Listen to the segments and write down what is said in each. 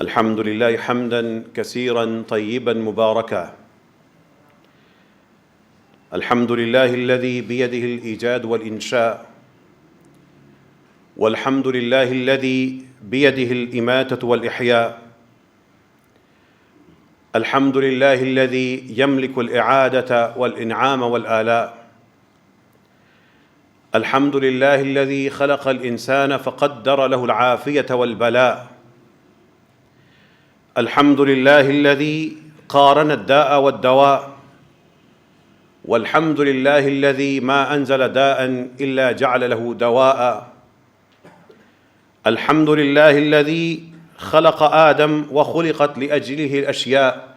الحمد لله حمدا كثيرا طيبا مباركا. الحمد لله الذي بيده الإيجاد والإنشاء، والحمد لله الذي بيده الإماتة والإحياء، الحمد لله الذي يملك الإعادة والإنعام والآلاء، الحمد لله الذي خلق الإنسان فقدر له العافية والبلاء، الحمد لله الذي قارن الداء والدواء، والحمد لله الذي ما أنزل داء إلا جعل له دواء، الحمد لله الذي خلق آدم وخلقت لأجله الأشياء،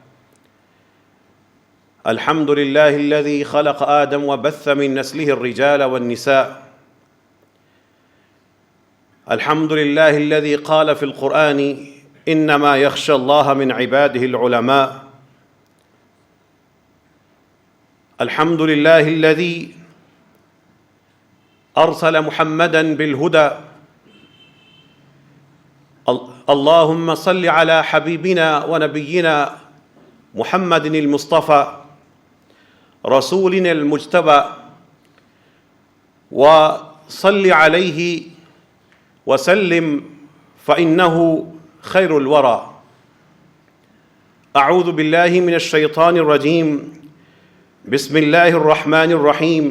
الحمد لله الذي خلق آدم وبث من نسله الرجال والنساء، الحمد لله الذي قال في القرآن إنما يخشى الله من عباده العلماء، الحمد لله الذي أرسل محمدًا بالهدى، اللهم صل على حبيبنا ونبينا محمد المصطفى رسولنا المجتبى، وصل عليه وسلم فإنه خير الورى. أعوذ بالله من الشيطان الرجيم. بسم الله الرحمن الرحيم.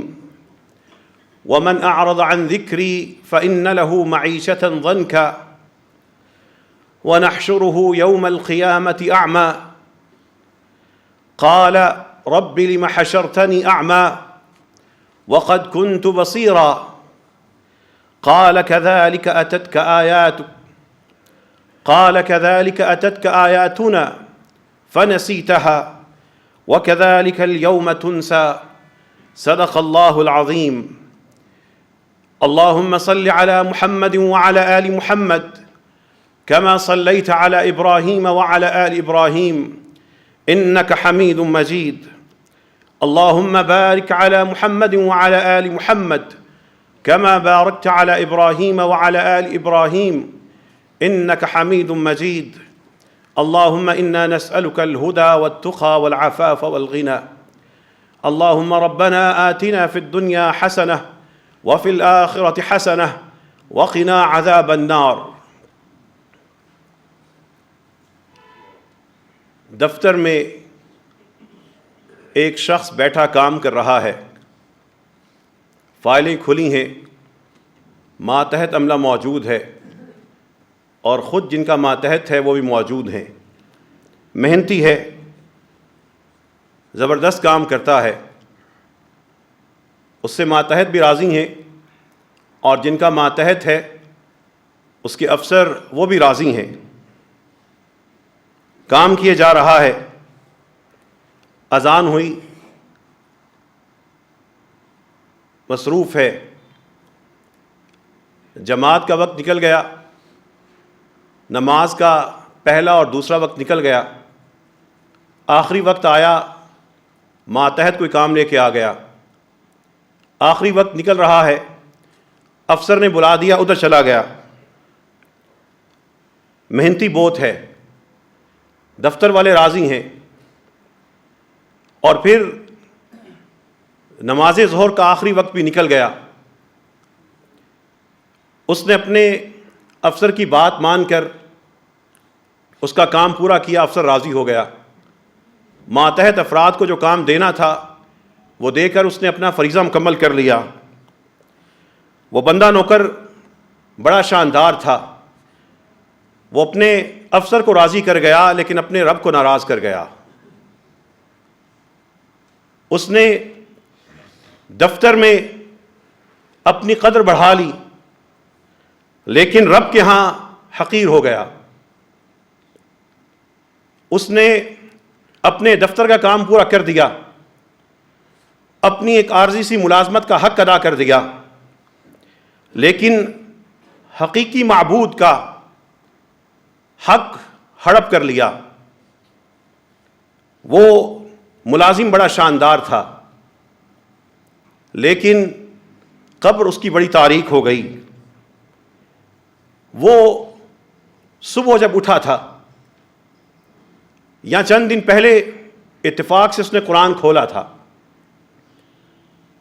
ومن أعرض عن ذكري فإن له معيشة ضنكا ونحشره يوم القيامة أعمى قال رب لم حشرتني أعمى وقد كنت بصيرا قال كذلك أتتك آياتنا فنسيتها وكذلك اليوم تنسى. صدق الله العظيم. اللهم صل على محمد وعلى آل محمد كما صليت على إبراهيم وعلى آل إبراهيم إنك حميد مجيد. اللهم بارك على محمد وعلى آل محمد كما باركت على إبراهيم وعلى آل إبراهيم إنك حميد مجيد. اللهم إنا نسألك الهدى والتقى والعفاف والغنى. اللهم ربنا آتنا في الدنيا حسنة وفي الآخرة حسنة وقنا عذاب النار. دفتر میں ایک شخص بیٹھا کام کر رہا ہے، فائلیں کھلی ہیں، ماتحت عملہ موجود ہے اور خود جن کا ماتحت ہے وہ بھی موجود ہیں. محنتی ہے، زبردست کام کرتا ہے، اس سے ماتحت بھی راضی ہیں اور جن کا ماتحت ہے اس کے افسر وہ بھی راضی ہیں. کام کیے جا رہا ہے. اذان ہوئی، مصروف ہے. جماعت کا وقت نکل گیا، نماز کا پہلا اور دوسرا وقت نکل گیا. آخری وقت آیا، ماتحت کوئی کام لے کے آ گیا. آخری وقت نکل رہا ہے، افسر نے بلا دیا، ادھر چلا گیا. محنتی بہت ہے، دفتر والے راضی ہیں. اور پھر نماز ظہر کا آخری وقت بھی نکل گیا. اس نے اپنے افسر کی بات مان کر اس کا کام پورا کیا، افسر راضی ہو گیا. ماتحت افراد کو جو کام دینا تھا وہ دے کر اس نے اپنا فریضہ مکمل کر لیا. وہ بندہ نوکر بڑا شاندار تھا. وہ اپنے افسر کو راضی کر گیا لیکن اپنے رب کو ناراض کر گیا. اس نے دفتر میں اپنی قدر بڑھا لی لیکن رب کے ہاں حقیر ہو گیا. اس نے اپنے دفتر کا کام پورا کر دیا، اپنی ایک عارضی سی ملازمت کا حق ادا کر دیا، لیکن حقیقی معبود کا حق ہڑپ کر لیا. وہ ملازم بڑا شاندار تھا لیکن قبر اس کی بڑی تاریک ہو گئی. وہ صبح جب اٹھا تھا یا چند دن پہلے اتفاق سے اس نے قرآن کھولا تھا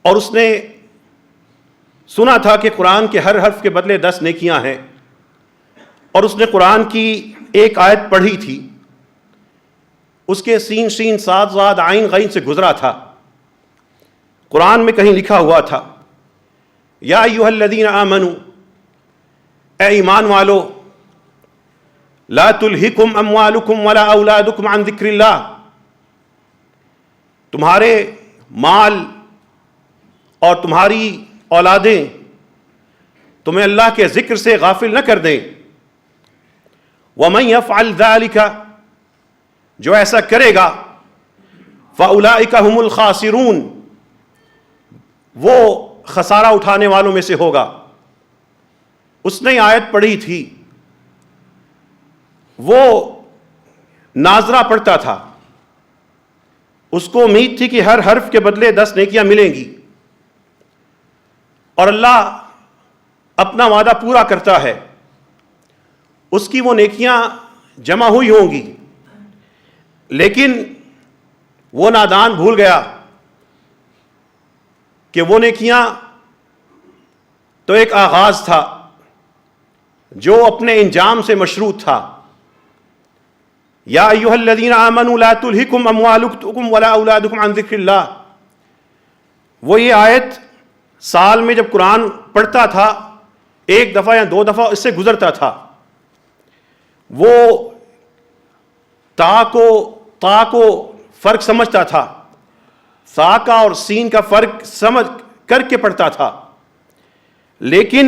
اور اس نے سنا تھا کہ قرآن کے ہر حرف کے بدلے 10 نیکیاں ہیں، اور اس نے قرآن کی ایک آیت پڑھی تھی، اس کے سین شین صاد ضاد عین غین سے گزرا تھا۔ قرآن میں کہیں لکھا ہوا تھا، یا ایھا الذین آمنوا، اے ایمان والو، لا تلہکم اموالکم ولا اولادکم عن ذکر اللہ، تمہارے مال اور تمہاری اولادیں تمہیں اللہ کے ذکر سے غافل نہ کر دیں۔ وَمَن يَفْعَلْ ذَلِكَ، جو ایسا کرے گا، فَأُولَئِكَ هُمُ الْخَاسِرُونَ، وہ خسارہ اٹھانے والوں میں سے ہوگا۔ اس نے آیت پڑھی تھی، وہ ناظرہ پڑھتا تھا، اس کو امید تھی کہ ہر حرف کے بدلے 10 نیکیاں ملیں گی، اور اللہ اپنا وعدہ پورا کرتا ہے، اس کی وہ نیکیاں جمع ہوئی ہوں گی، لیکن وہ نادان بھول گیا کہ وہ نیکیاں تو ایک آغاز تھا جو اپنے انجام سے مشروط تھا۔ یا ایھا الذین آمنوا لا تلہکم اموالکم ولا اولادکم عن ذکر اللہ، وہ یہ آیت سال میں جب قرآن پڑھتا تھا، ایک دفعہ یا 2 دفعہ اس سے گزرتا تھا، وہ تا کو فرق سمجھتا تھا، سا کا اور سین کا فرق سمجھ کر کے پڑھتا تھا، لیکن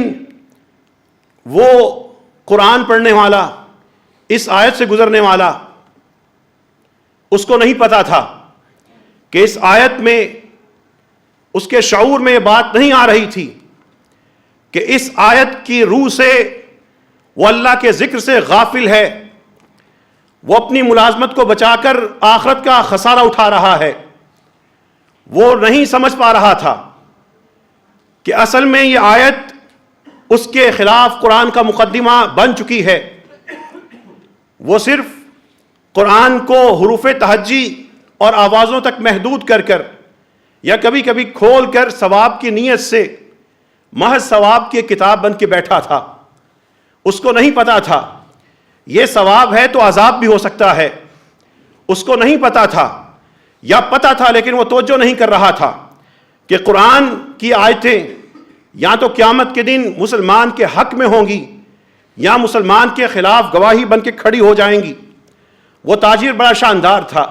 وہ قرآن پڑھنے والا، اس آیت سے گزرنے والا، اس کو نہیں پتا تھا کہ اس آیت میں اس کے شعور میں یہ بات نہیں آ رہی تھی کہ اس آیت کی روح سے وہ اللہ کے ذکر سے غافل ہے، وہ اپنی ملازمت کو بچا کر آخرت کا خسارہ اٹھا رہا ہے۔ وہ نہیں سمجھ پا رہا تھا کہ اصل میں یہ آیت اس کے خلاف قرآن کا مقدمہ بن چکی ہے۔ وہ صرف قرآن کو حروف تہجی اور آوازوں تک محدود کر کر یا کبھی کبھی کھول کر ثواب کی نیت سے محض ثواب کی کتاب بن کے بیٹھا تھا۔ اس کو نہیں پتا تھا یہ ثواب ہے تو عذاب بھی ہو سکتا ہے، اس کو نہیں پتا تھا، یا پتا تھا لیکن وہ توجہ نہیں کر رہا تھا کہ قرآن کی آیتیں یا تو قیامت کے دن مسلمان کے حق میں ہوں گی یا مسلمان کے خلاف گواہی بن کے کھڑی ہو جائیں گی۔ وہ تاجر بڑا شاندار تھا،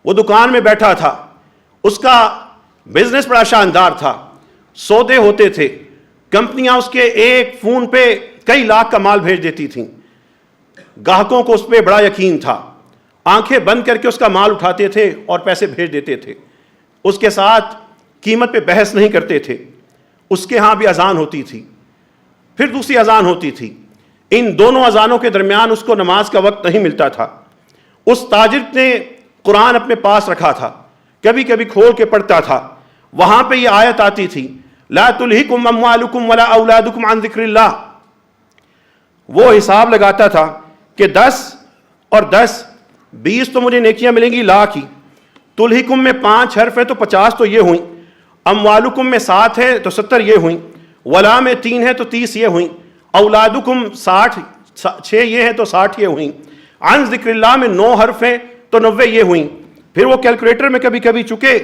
وہ دکان میں بیٹھا تھا، اس کا بزنس بڑا شاندار تھا، سودے ہوتے تھے، کمپنیاں اس کے ایک فون پہ کئی لاکھ کا مال بھیج دیتی تھیں، گاہکوں کو اس پہ بڑا یقین تھا، آنکھیں بند کر کے اس کا مال اٹھاتے تھے اور پیسے بھیج دیتے تھے، اس کے ساتھ قیمت پہ بحث نہیں کرتے تھے۔ اس کے ہاں بھی اذان ہوتی تھی، پھر دوسری اذان ہوتی تھی، ان دونوں اذانوں کے درمیان اس کو نماز کا وقت نہیں ملتا تھا۔ اس تاجر نے قرآن اپنے پاس رکھا تھا، کبھی کبھی کھول کے پڑھتا تھا، وہاں پہ یہ آیت آتی تھی، لا تلہکم اموالکم ولا اولادکم عن ذکر اللہ۔ وہ حساب لگاتا تھا کہ 10 اور 10 20 تو مجھے نیکیاں ملیں گی لاکھ ہی، تلہکم میں 5 حرف ہے تو 50 تو یہ ہوئیں، اموالکم میں 7 ہے تو 70 یہ ہوئیں، ولا میں 3 ہے تو 30 یہ ہوئیں، اولادکم 6 یہ ہے تو 60 یہ ہوئیں، عن ذکر اللہ میں 9 حرف ہیں تو 90 یہ ہوئیں۔ پھر وہ کیلکولیٹر میں کبھی کبھی، چونکہ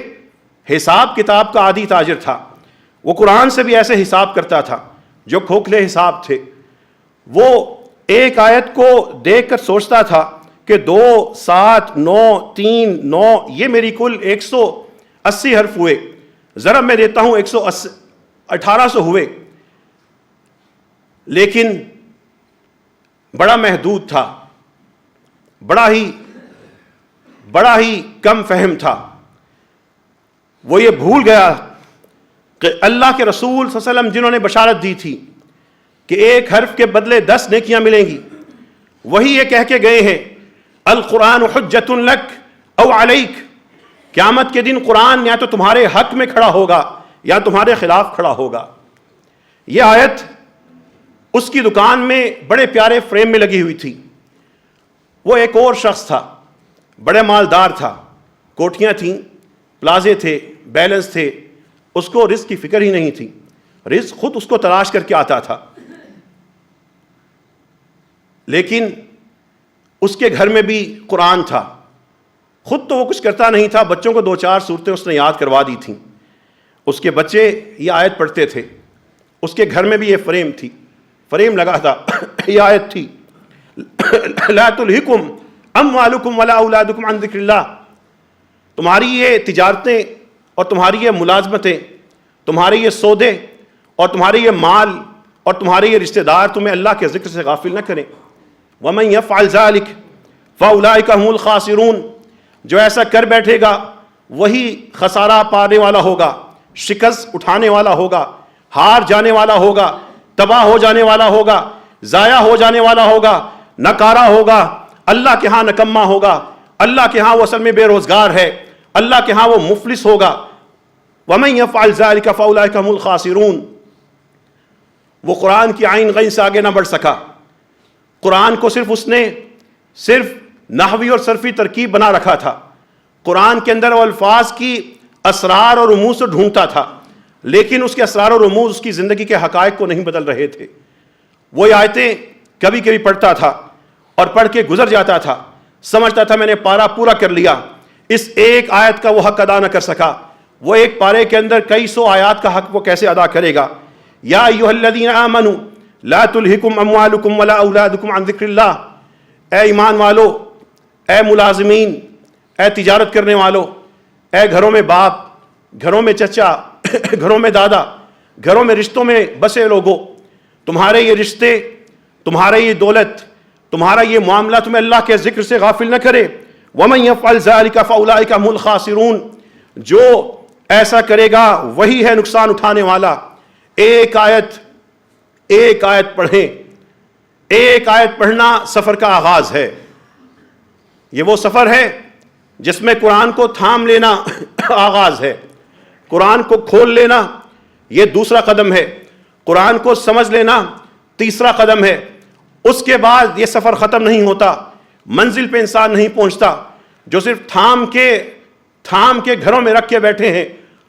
حساب کتاب کا عادی تاجر تھا، وہ قرآن سے بھی ایسے حساب کرتا تھا جو کھوکھلے حساب تھے۔ وہ ایک آیت کو دیکھ کر سوچتا تھا کہ 2 7 9 3 9 یہ میری کل 180 حرف ہوئے، ضرب میں دیتا ہوں 1800 ہوئے، لیکن بڑا محدود تھا، بڑا ہی کم فہم تھا۔ وہ یہ بھول گیا کہ اللہ کے رسول صلی اللہ علیہ وسلم جنہوں نے بشارت دی تھی کہ ایک حرف کے بدلے 10 نیکیاں ملیں گی، وہی یہ کہہ کے گئے ہیں، القرآن حجت لک او علیک، قیامت کے دن قرآن یا تو تمہارے حق میں کھڑا ہوگا یا تمہارے خلاف کھڑا ہوگا۔ یہ آیت اس کی دکان میں بڑے پیارے فریم میں لگی ہوئی تھی۔ وہ ایک اور شخص تھا بڑے مالدار تھا، کوٹھیاں تھیں، پلازے تھے، بیلنس تھے، اس کو رزق کی فکر ہی نہیں تھی، رزق خود اس کو تلاش کر کے آتا تھا. لیکن اس کے گھر میں بھی قرآن تھا. خود تو وہ کچھ کرتا نہیں تھا، بچوں کو 2-4 صورتیں اس نے یاد کروا دی تھیں. اس کے بچے یہ آیت پڑھتے تھے. اس کے گھر میں بھی یہ فریم لگا تھا. یہ آیت تھی لا تلہکم اموالکم ولا اولادکم عن ذکر اللہ. تمہاری یہ تجارتیں اور تمہاری یہ ملازمتیں، تمہارے یہ سودے اور تمہارے یہ مال اور تمہارے یہ رشتہ دار تمہیں اللہ کے ذکر سے غافل نہ کریں. ومن یفعل ذلک فاولئک هم الخاسرون. جو ایسا کر بیٹھے گا وہی خسارہ پانے والا ہوگا، شکست اٹھانے والا ہوگا، ہار جانے والا ہوگا، تباہ ہو جانے والا ہوگا، ضائع ہو جانے والا ہوگا، نکارا ہوگا، اللہ کے ہاں نکما ہوگا، اللہ کے ہاں وہ اصل میں بے روزگار ہے، اللہ کے ہاں وہ مفلس ہوگا. وَمَن يَفْعَلْ ذَلِكَ فَأُولَئِكَ هُمُ الْخَاسِرُونَ. وہ قرآن کی عین غین سے آگے نہ بڑھ سکا. قرآن کو اس نے صرف نحوی اور صرفی ترکیب بنا رکھا تھا. قرآن کے اندر وہ الفاظ کی اسرار اور رموز سے ڈھونڈتا تھا، لیکن اس کے اسرار اور رموز اس کی زندگی کے حقائق کو نہیں بدل رہے تھے. وہ آیتیں کبھی کبھی پڑھتا تھا اور پڑھ کے گزر جاتا تھا، سمجھتا تھا میں نے پارا پورا کر لیا. اس ایک آیت کا وہ حق ادا نہ کر سکا. وہ ایک پارے کے اندر کئی سو آیات کا حق وہ کیسے ادا کرے گا؟ یا ایھا الذین آمنوا لا تلہکم اموالکم ولا اولادکم عن ذکر اللہ. اے ایمان والو، اے ملازمین، اے تجارت کرنے والو، اے گھروں میں باپ، گھروں میں چچا، گھروں میں دادا، گھروں میں رشتوں میں بسے لوگوں، تمہارے یہ رشتے، تمہارے یہ دولت، تمہارا یہ معاملہ تمہیں اللہ کے ذکر سے غافل نہ کرے. وَمَن يَفْعَلْ ذَلِكَ فَأُولَئِكَ هُمُ الْخَاسِرُونَ. جو ایسا کرے گا وہی ہے نقصان اٹھانے والا. ایک آیت پڑھیں. ایک آیت پڑھنا سفر کا آغاز ہے. یہ وہ سفر ہے جس میں قرآن کو تھام لینا آغاز ہے، قرآن کو کھول لینا یہ دوسرا قدم ہے، قرآن کو سمجھ لینا تیسرا قدم ہے. اس کے بعد یہ سفر ختم نہیں ہوتا، منزل پہ انسان نہیں پہنچتا. جو صرف تھام کے گھروں میں رکھ کے بیٹھے ہیں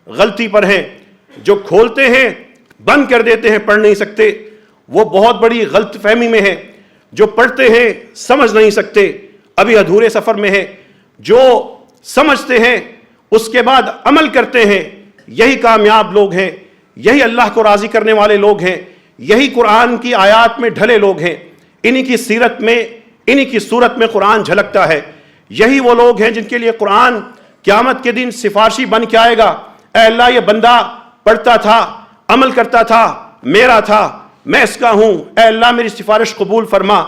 غلطی پر ہیں. جو کھولتے ہیں بند کر دیتے ہیں، پڑھ نہیں سکتے، وہ بہت بڑی غلط فہمی میں ہے. جو پڑھتے ہیں سمجھ نہیں سکتے، ابھی ادھورے سفر میں ہے. جو سمجھتے ہیں اس کے بعد عمل کرتے ہیں، یہی کامیاب لوگ ہیں، یہی اللہ کو راضی کرنے والے لوگ ہیں، یہی قرآن کی آیات میں ڈھلے لوگ ہیں. انہی کی سیرت میں، انہی کی صورت میں قرآن جھلکتا ہے. یہی وہ لوگ ہیں جن کے لیے قرآن قیامت کے دن سفارشی بن کے آئے گا. اے اللہ، یہ بندہ پڑھتا تھا، عمل کرتا تھا، میرا تھا، میں اس کا ہوں، اے اللہ میری سفارش قبول فرما.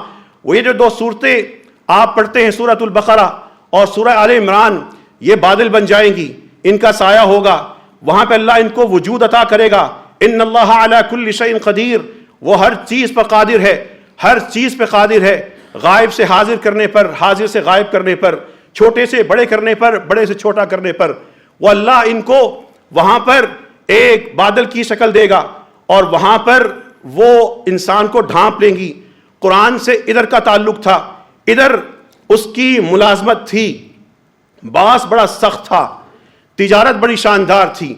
وہ یہ جو 2 صورتیں آپ پڑھتے ہیں، سورۃ البقرہ اور سورہ آل عمران، یہ بادل بن جائیں گی، ان کا سایہ ہوگا. وہاں پہ اللہ ان کو وجود عطا کرے گا. ان اللہ علی کل شیء قدیر. وہ ہر چیز پر قادر ہے، ہر چیز پہ قادر ہے. غائب سے حاضر کرنے پر، حاضر سے غائب کرنے پر، چھوٹے سے بڑے کرنے پر، بڑے سے چھوٹا کرنے پر. وہ اللہ ان کو وہاں پر ایک بادل کی شکل دے گا اور وہاں پر وہ انسان کو ڈھانپ لیں گی. قرآن سے ادھر کا تعلق تھا، ادھر اس کی ملازمت تھی، باس بڑا سخت تھا، تجارت بڑی شاندار تھی،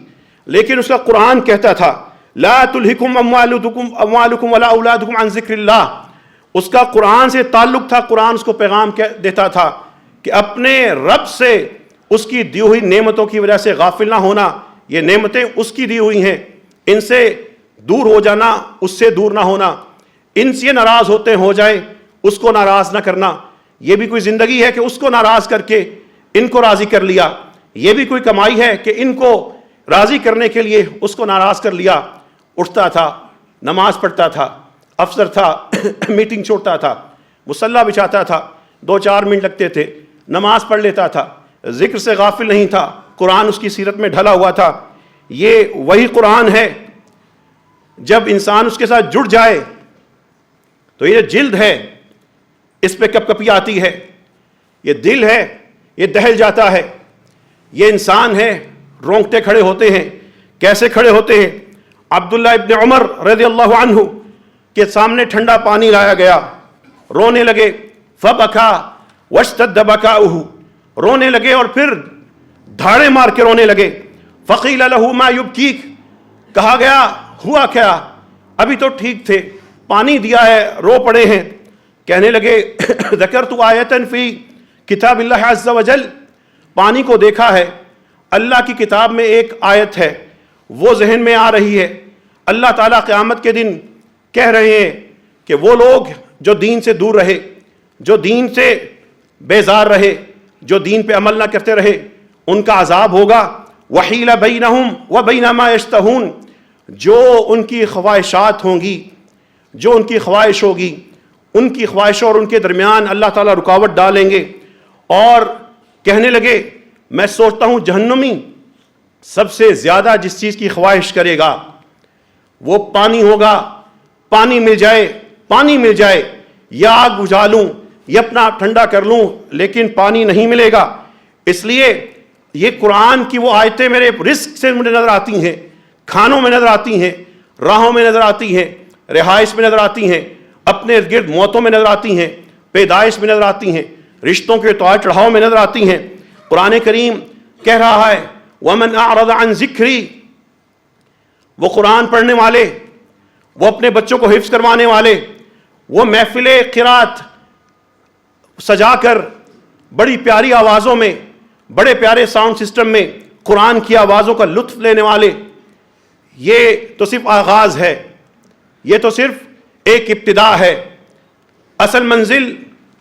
لیکن اس کا قرآن کہتا تھا لا تلہکم اموالکم ولا اولادکم عن ذکر اللہ. اس کا قرآن سے تعلق تھا. قرآن اس کو پیغام دیتا تھا کہ اپنے رب سے، اس کی دی ہوئی نعمتوں کی وجہ سے غافل نہ ہونا. یہ نعمتیں اس کی دی ہوئی ہیں، ان سے دور ہو جانا، اس سے دور نہ ہونا. ان سے ناراض ہوتے ہو جائیں، اس کو ناراض نہ کرنا. یہ بھی کوئی زندگی ہے کہ اس کو ناراض کر کے ان کو راضی کر لیا. یہ بھی کوئی کمائی ہے کہ ان کو راضی کرنے کے لیے اس کو ناراض کر لیا. اٹھتا تھا، نماز پڑھتا تھا، افسر تھا، میٹنگ چھوڑتا تھا، مصلی بچھاتا تھا، 2-4 منٹ لگتے تھے، نماز پڑھ لیتا تھا، ذکر سے غافل نہیں تھا. قرآن اس کی سیرت میں ڈھلا ہوا تھا. یہ وہی قرآن ہے جب انسان اس کے ساتھ جڑ جائے تو یہ جلد ہے، اس پہ کپ کپی آتی ہے، یہ دل ہے، یہ دہل جاتا ہے. یہ انسان ہے، رونگٹے کھڑے ہوتے ہیں. کیسے کھڑے ہوتے ہیں؟ عبداللہ ابن عمر رضی اللہ عنہ کے سامنے ٹھنڈا پانی لایا گیا، رونے لگے. فبکا واشتد بکاؤہ. رونے لگے اور پھر دھاڑے مار کے رونے لگے. فقیل لہ ما یبکیک، کہا گیا ہوا کیا؟ ابھی تو ٹھیک تھے، پانی دیا ہے، رو پڑے ہیں. کہنے لگے ذکرت آیۃ فی کتاب اللہ عز وجل، پانی کو دیکھا ہے، اللہ کی کتاب میں ایک آیت ہے وہ ذہن میں آ رہی ہے. اللہ تعالیٰ قیامت کے دن کہہ رہے ہیں کہ وہ لوگ جو دین سے دور رہے، جو دین سے بیزار رہے، جو دین پہ عمل نہ کرتے رہے، ان کا عذاب ہوگا. وحیل بینہم وبین ما یشتہون، جو ان کی خواہشات ہوں گی، جو ان کی خواہش ہوگی، ان کی خواہشوں اور ان کے درمیان اللہ تعالیٰ رکاوٹ ڈالیں گے. اور کہنے لگے میں سوچتا ہوں جہنمی سب سے زیادہ جس چیز کی خواہش کرے گا وہ پانی ہوگا. پانی مل جائے، پانی مل جائے، یا آگ بجھا لوں یا اپنا آپ ٹھنڈا کر لوں، لیکن پانی نہیں ملے گا. اس لیے یہ قرآن کی وہ آیتیں میرے رزق سے مجھے نظر آتی ہیں، کھانوں میں نظر آتی ہیں، راہوں میں نظر آتی ہیں، رہائش میں نظر آتی ہیں، اپنے ارد گرد موتوں میں نظر آتی ہیں، پیدائش میں نظر آتی ہیں، رشتوں کے اتار چڑھاؤ میں نظر آتی ہیں. قرآن کریم کہہ رہا ہے وَمَنْ أَعْرَضَ عَنْ ذِكْرِي، وہ قرآن پڑھنے والے، وہ اپنے بچوں کو حفظ کروانے والے، وہ محفل قرات سجا کر بڑی پیاری آوازوں میں، بڑے پیارے ساؤنڈ سسٹم میں قرآن کی آوازوں کا لطف لینے والے. یہ تو صرف آغاز ہے، یہ تو صرف ایک ابتدا ہے. اصل منزل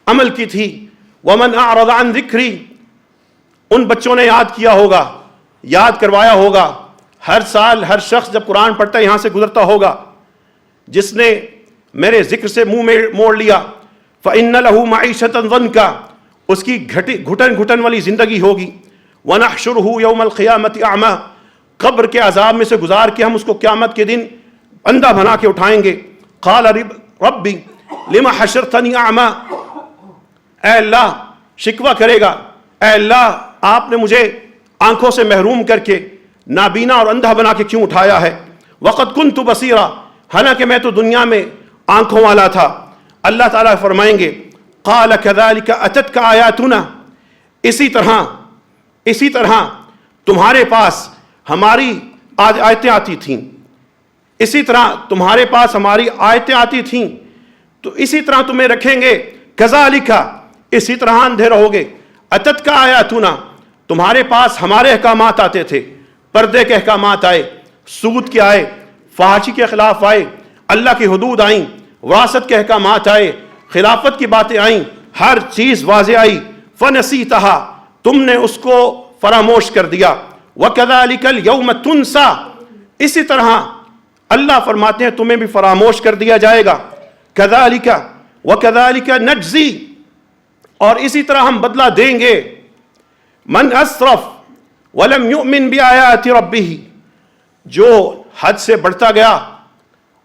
عمل کی تھی. وَمَنْ أَعْرَضَ عَنْ ذِكْرِي، ان بچوں نے یاد کیا ہوگا، یاد کروایا ہوگا. ہر سال ہر شخص جب قرآن پڑھتا ہے یہاں سے گزرتا ہوگا، جس نے میرے ذکر سے منہ میں موڑ لیا فَإِنَّ لَهُ مَعِيشَةً ضَنْكَ، اس کی گھٹن گھٹن والی زندگی ہوگی. وَنَحْشُرُهُ يَوْمَ الْقِيَامَةِ أَعْمَى، قبر کے عذاب میں سے گزار کے ہم اس کو قیامت کے دن اندھا بنا کے اٹھائیں گے. قَالَ رَبِّ لِمَ حَشَرْتَنِي أَعْمَى، اے اللہ شکوہ کرے گا، اے اللہ آپ نے مجھے آنکھوں سے محروم کر کے نابینا اور اندھا بنا کے کیوں اٹھایا ہے. وَقَدْ كُنْتُ بَصِيرًا، حالانکہ میں تو دنیا میں آنکھوں والا تھا. اللہ تعالیٰ فرمائیں گے قَالَ كَذَلِكَ أَتَتْكَ آيَاتُنَا، اسی طرح تمہارے پاس ہماری آیتیں آتی تھیں، اسی طرح تمہارے پاس ہماری آیتیں آتی تھیں تو اسی طرح تمہیں رکھیں گے. كَذَلِكَ، اسی طرح اندھے رہو گے. أَتَتْكَ آيَاتُنَا، تمہارے پاس ہمارے احکامات آتے تھے، پردے کے احکامات آئے، سود کے آئے، فحاشی کے خلاف آئے، اللہ کی حدود آئیں، وراثت کے احکامات آئے، خلافت کی باتیں آئیں، ہر چیز واضح آئی. فَنَسِيتَهَا، تم نے اس کو فراموش کر دیا. وَكَذَلِكَ الْيَوْمَ تُنْسَى، اسی طرح اللہ فرماتے ہیں تمہیں بھی فراموش کر دیا جائے گا. كَذَلِكَ وَكَذَلِكَ نَجْزِي، اور اسی طرح ہم بدلہ دیں گے. من اسرف ولم یؤمن بآیات ربہ، جو حد سے بڑھتا گیا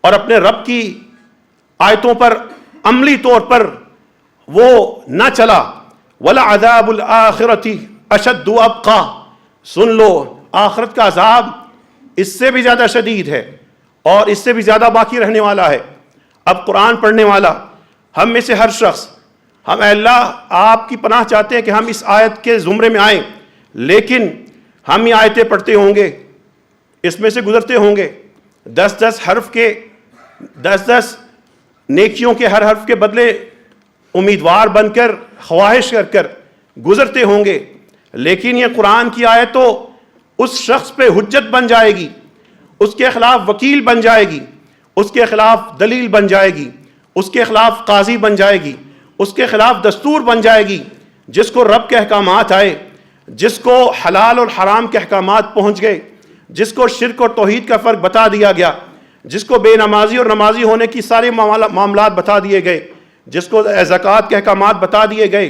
اور اپنے رب کی آیتوں پر عملی طور پر وہ نہ چلا. وَلَعَذَابُ الْآخِرَةِ أَشَدُّ وَأَبْقَىٰ، سن لو آخرت کا عذاب اس سے بھی زیادہ شدید ہے اور اس سے بھی زیادہ باقی رہنے والا ہے. اب قرآن پڑھنے والا ہم میں سے ہر شخص، ہم اے اللہ آپ کی پناہ چاہتے ہیں کہ ہم اس آیت کے زمرے میں آئیں، لیکن ہم یہ آیتیں پڑھتے ہوں گے، اس میں سے گزرتے ہوں گے، 10 حرف کے 10 نیکیوں کے ہر حرف کے بدلے امیدوار بن کر خواہش کر گزرتے ہوں گے. لیکن یہ قرآن کی آیت تو اس شخص پہ حجت بن جائے گی، اس کے خلاف وکیل بن جائے گی، اس کے خلاف دلیل بن جائے گی، اس کے خلاف قاضی بن جائے گی، اس کے خلاف دستور بن جائے گی. جس کو رب کے احکامات آئے، جس کو حلال اور حرام کے احکامات پہنچ گئے، جس کو شرک اور توحید کا فرق بتا دیا گیا، جس کو بے نمازی اور نمازی ہونے کی سارے معاملات بتا دیے گئے، جس کو زکوٰۃ کے احکامات بتا دیے گئے.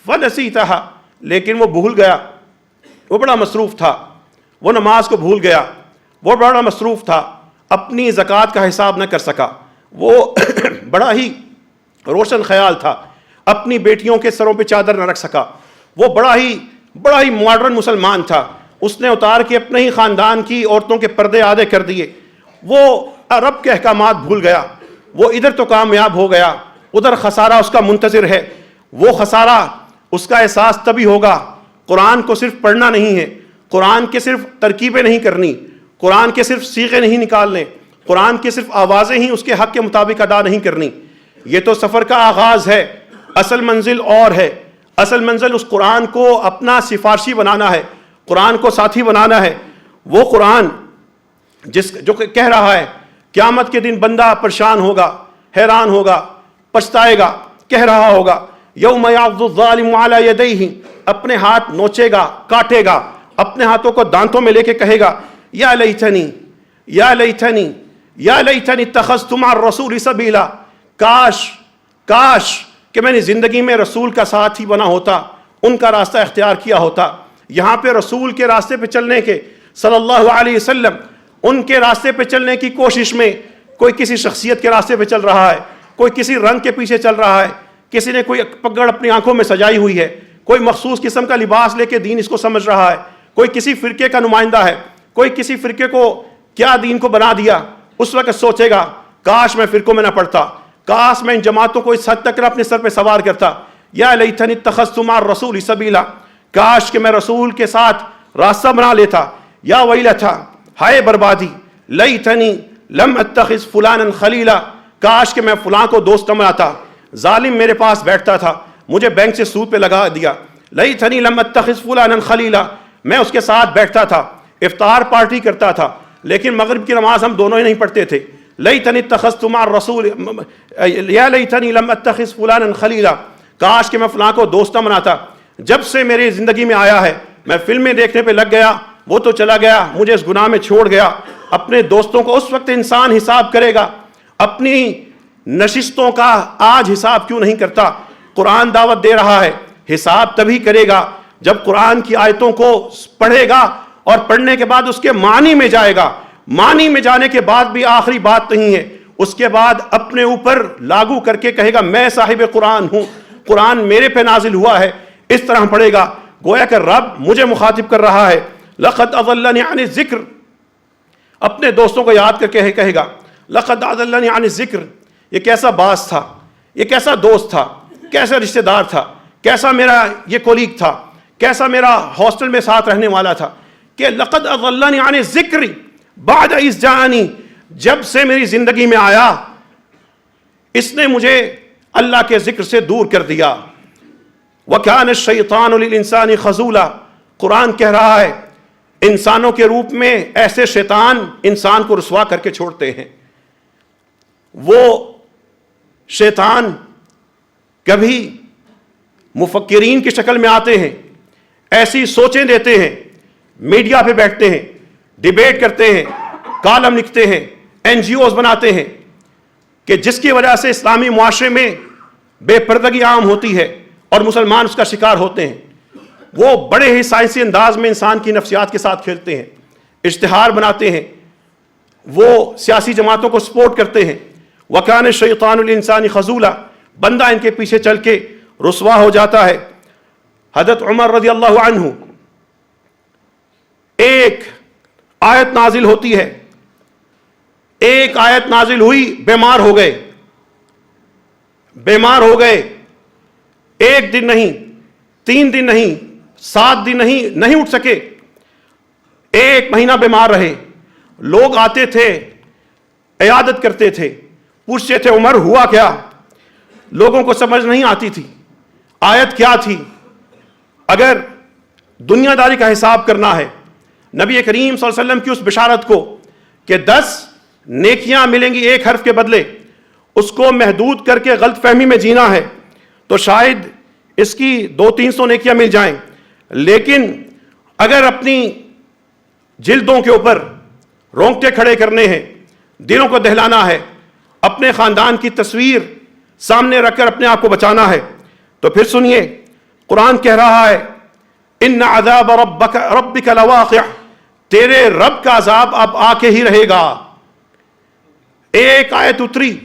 فَنَسِيتَهَا، لیکن وہ بھول گیا، وہ بڑا مصروف تھا، وہ نماز کو بھول گیا، وہ بڑا مصروف تھا، اپنی زکوٰۃ کا حساب نہ کر سکا، وہ بڑا ہی روشن خیال تھا، اپنی بیٹیوں کے سروں پہ چادر نہ رکھ سکا، وہ بڑا ہی ماڈرن مسلمان تھا، اس نے اتار کے اپنے ہی خاندان کی عورتوں کے پردے آدھے کر دیے. وہ رب کے احکامات بھول گیا، وہ ادھر تو کامیاب ہو گیا، ادھر خسارہ اس کا منتظر ہے. وہ خسارہ اس کا احساس تبھی ہوگا قرآن کو صرف پڑھنا نہیں ہے، قرآن کے صرف ترکیبیں نہیں کرنی، قرآن کے صرف صیغے نہیں نکالنے، قرآن کی صرف آوازیں ہی اس کے حق کے مطابق ادا نہیں کرنی۔ یہ تو سفر کا آغاز ہے، اصل منزل اور ہے۔ اصل منزل اس قرآن کو اپنا سفارشی بنانا ہے، قرآن کو ساتھی بنانا ہے۔ وہ قرآن جو کہہ رہا ہے قیامت کے دن بندہ پریشان ہوگا، حیران ہوگا، پچھتائے گا، کہہ رہا ہوگا یوم یعض الظالم علی یدیہ، اپنے ہاتھ نوچے گا، کاٹے گا، اپنے ہاتھوں کو دانتوں میں لے کے کہے گا یا لیتنی یا لیتنی یا لیتنی اتخذت مع الرسول سبیلا، کاش کہ میں نے زندگی میں رسول کا ساتھی بنا ہوتا، ان کا راستہ اختیار کیا ہوتا۔ یہاں پہ رسول کے راستے پہ چلنے کے، صلی اللہ علیہ وسلم ان کے راستے پہ چلنے کی کوشش میں کوئی کسی شخصیت کے راستے پہ چل رہا ہے، کوئی کسی رنگ کے پیچھے چل رہا ہے، کسی نے کوئی پگڑ اپنی آنکھوں میں سجائی ہوئی ہے، کوئی مخصوص قسم کا لباس لے کے دین اس کو سمجھ رہا ہے، کوئی کسی فرقے کا نمائندہ ہے، کوئی کسی فرقے کو کیا دین کو بنا دیا۔ اس وقت سوچے گا کاش میں فرقوں میں نہ پڑتا، کاش میں ان جماعتوں کو اس حد تک اپنے سر پہ سوار کرتا۔ یا لیتنی اتخذت مع الرسول سبیلا، کاش کہ میں رسول کے ساتھ راستہ بنا لیتا۔ یا ویلتھا، ہائے بربادی، لیتنی لم اتخذ فلانا خلیلا، کاش کہ میں فلاں کو دوست نہ بناتا، ظالم میرے پاس بیٹھتا تھا، مجھے بینک سے سود پہ لگا دیا۔ لیتنی لم اتخذ فلانا خلیلا، میں اس کے ساتھ بیٹھتا تھا، افطار پارٹی کرتا تھا، لیکن مغرب کی نماز ہم دونوں ہی نہیں پڑھتے تھے۔ لیتنی اتخذت مع الرسول یا لیتنی لم اتخذ فلانا خلیلا، کاش کہ میں فلاں کو دوست نہ بناتا۔ جب سے میری زندگی میں آیا ہے میں فلمیں دیکھنے پہ لگ گیا، وہ تو چلا گیا، مجھے اس گناہ میں چھوڑ گیا۔ اپنے دوستوں کو اس وقت انسان حساب کرے گا، اپنی نشستوں کا آج حساب کیوں نہیں کرتا؟ قرآن دعوت دے رہا ہے، حساب تبھی کرے گا جب قرآن کی آیتوں کو پڑھے گا اور پڑھنے کے بعد اس کے معنی میں جائے گا۔ معنی میں جانے کے بعد بھی آخری بات نہیں ہے، اس کے بعد اپنے اوپر لاگو کر کے کہے گا میں صاحب قرآن ہوں، قرآن میرے پہ نازل ہوا ہے۔ اس طرح پڑھے گا گویا کہ رب مجھے مخاطب کر رہا ہے۔ لقد اضلنی عن الذکر، اپنے دوستوں کو یاد کر کے کہے گا لقد اضلنی عن الذکر، یہ کیسا باز تھا، یہ کیسا دوست تھا، کیسا رشتہ دار تھا، کیسا میرا یہ کولیگ تھا، کیسا میرا ہاسٹل میں ساتھ رہنے والا تھا، کہ لقد اضلنی عن الذکر بعد اذ جاءنی، جب سے میری زندگی میں آیا اس نے مجھے اللہ کے ذکر سے دور کر دیا۔ وَكَانَ الشَّيْطَانُ لِلْإِنسَانِ خَذُولًا، قرآن کہہ رہا ہے انسانوں کے روپ میں ایسے شیطان انسان کو رسوا کر کے چھوڑتے ہیں۔ وہ شیطان کبھی مفکرین کی شکل میں آتے ہیں، ایسی سوچیں دیتے ہیں، میڈیا پہ بیٹھتے ہیں، ڈیبیٹ کرتے ہیں، کالم لکھتے ہیں، NGOs بناتے ہیں، کہ جس کی وجہ سے اسلامی معاشرے میں بے پردگی عام ہوتی ہے اور مسلمان اس کا شکار ہوتے ہیں۔ وہ بڑے ہی سائنسی انداز میں انسان کی نفسیات کے ساتھ کھیلتے ہیں، اشتہار بناتے ہیں، وہ سیاسی جماعتوں کو سپورٹ کرتے ہیں۔ وَكَانَ الشَّيْطَانُ لِلْإِنسَانِ خَذُولًا، بندہ ان کے پیچھے چل کے رسوا ہو جاتا ہے۔ حضرت عمر رضی اللہ عنہ، ایک آیت نازل ہوتی ہے، ایک آیت نازل ہوئی، بیمار ہو گئے، بیمار ہو گئے، ایک دن نہیں، 3 دن نہیں، 7 دن نہیں اٹھ سکے، 1 مہینہ بیمار رہے۔ لوگ آتے تھے، عیادت کرتے تھے، پوچھتے تھے عمر ہوا کیا؟ لوگوں کو سمجھ نہیں آتی تھی آیت کیا تھی۔ اگر دنیا داری کا حساب کرنا ہے، نبی کریم صلی اللہ علیہ وسلم کی اس بشارت کو کہ 10 نیکیاں ملیں گی 1 حرف کے بدلے، اس کو محدود کر کے غلط فہمی میں جینا ہے تو شاید اس کی 200-300 نیکیاں مل جائیں، لیکن اگر اپنی جلدوں کے اوپر رونگٹے کھڑے کرنے ہیں، دلوں کو دہلانا ہے، اپنے خاندان کی تصویر سامنے رکھ کر اپنے آپ کو بچانا ہے، تو پھر سنیے قرآن کہہ رہا ہے ان عذاب ربک لواقع، تیرے رب کا عذاب اب آ کے ہی رہے گا۔ ایک آیت اتری،